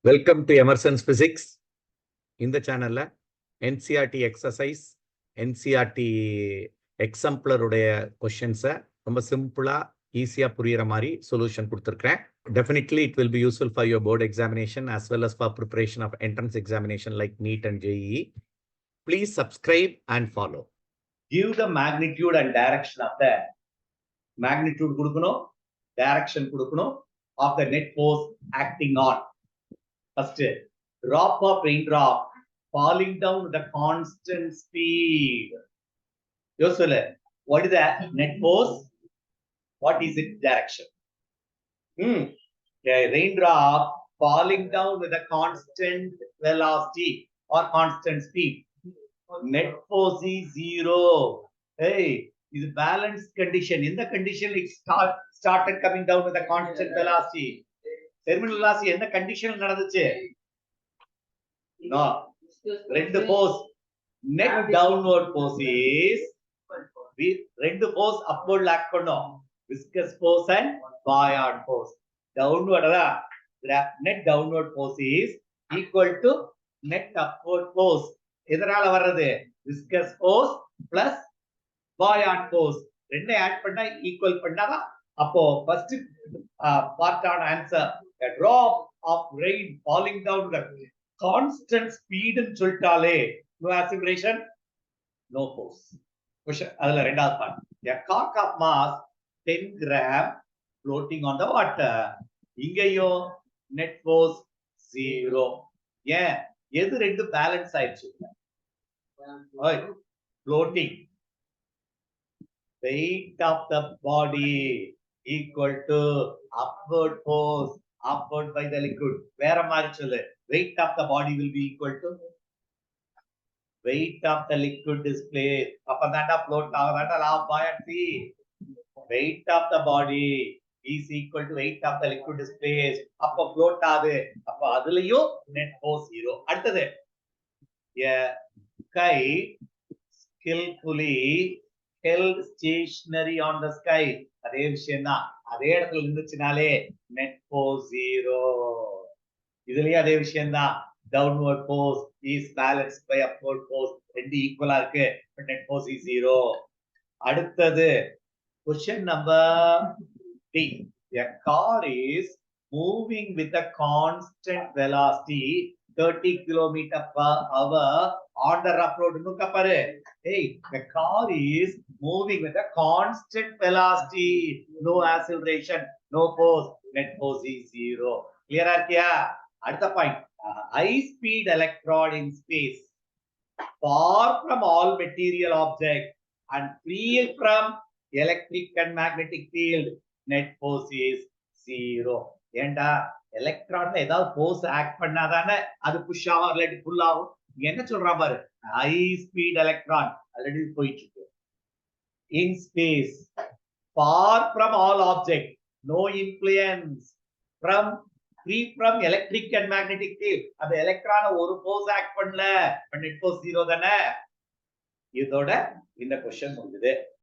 Welcome to Emerson's Physics. In the channel, NCERT exercise, NCERT exemplar உடைய questions ரொம்ப சிம்பிளா ஈஸியா புரியுற மாதிரி சொல்யூஷன் கொடுத்திருக்கேன். Definitely it will be useful for your board examination as well as for preparation of entrance examination like NEET and JEE. Please subscribe and follow. Give the magnitude and direction of the magnitude கொடுக்கணும், direction கொடுக்கணும் of the net force acting on. First, drop of raindrop falling down with a constant speed. Useful. What is the net force? What is its direction? A raindrop falling down with a constant velocity or constant speed. Net force is 0. Hey, is balanced condition. In the condition, it started coming down with a constant velocity. Terminal velocity in the condition நடந்துச்சு. No. ரெண்டு force. Net downward force is ரெண்டு force upward act பண்ணோம். Viscous force and buoyant force. Downward net downward force is equal to net upward force. எதனால வர்றது? Viscous force plus buoyant force. ரெண்டை add பண்ணா equal பண்ணாதான் அப்போ first part on answer. A drop of rain falling down with constant speed ன்னு சொல்லிட்டாலே no acceleration, no force. Question அதுல ரெண்டாவது part. A cork of mass 10 gram floating on the water. இங்கேயும் net force 0. ஏன் எது ரெண்டு balance ஆயிடுச்சு? Floating. Weight of the body equal to upward force upward by the liquid. வேற மாதிரி சொல்லு. Weight of the body will be equal to weight of the liquid displaced. அப்பதான்டா float ஆகுதான்டா law of buoyancy. Weight of the body is equal to weight of the liquid displaced. அப்ப float ஆகுது. அப்ப அதுலயும் net force 0. அடுத்தது a kite skillfully held stationary on the sky. அதே விஷயம் தான். அதே இடத்துல இருந்துச்சுனாலே net force 0. இதுலயே அதே விஷயம் தான். Downward force is balanced by upward force. ரெண்டு ஈக்குவலா இருக்கு. net force is 0. அடுத்தது question number 3. A car is moving with a constant velocity 30 km per hour on the rough road. Look paru. Hey, the car is moving with a constant velocity, no acceleration, no force. Net force is 0. Clear arkiya? Adutha point. High speed electron in space, far from all material objects and free from electric and magnetic field. Net force is 0. ஏண்டா electron ஏதாவது force act பண்ணாதானே அது push ஆகும் இல்லாட்டி புல் ஆகும். என்ன சொல்றான் பாரு, ஹை ஸ்பீட் எலக்ட்ரான் ஆல்ரெடி போயிட்டு இருக்கு. In space, far from all object, no influence, from free from electric and magnetic field. அந்த எலக்ட்ரான ஒரு ஃபோர்ஸ் ஆக்ட் பண்ணல, நெட் ஃபோர்ஸ் 0 தானே. இதோட இந்த क्वेश्चन முடிஞ்சது.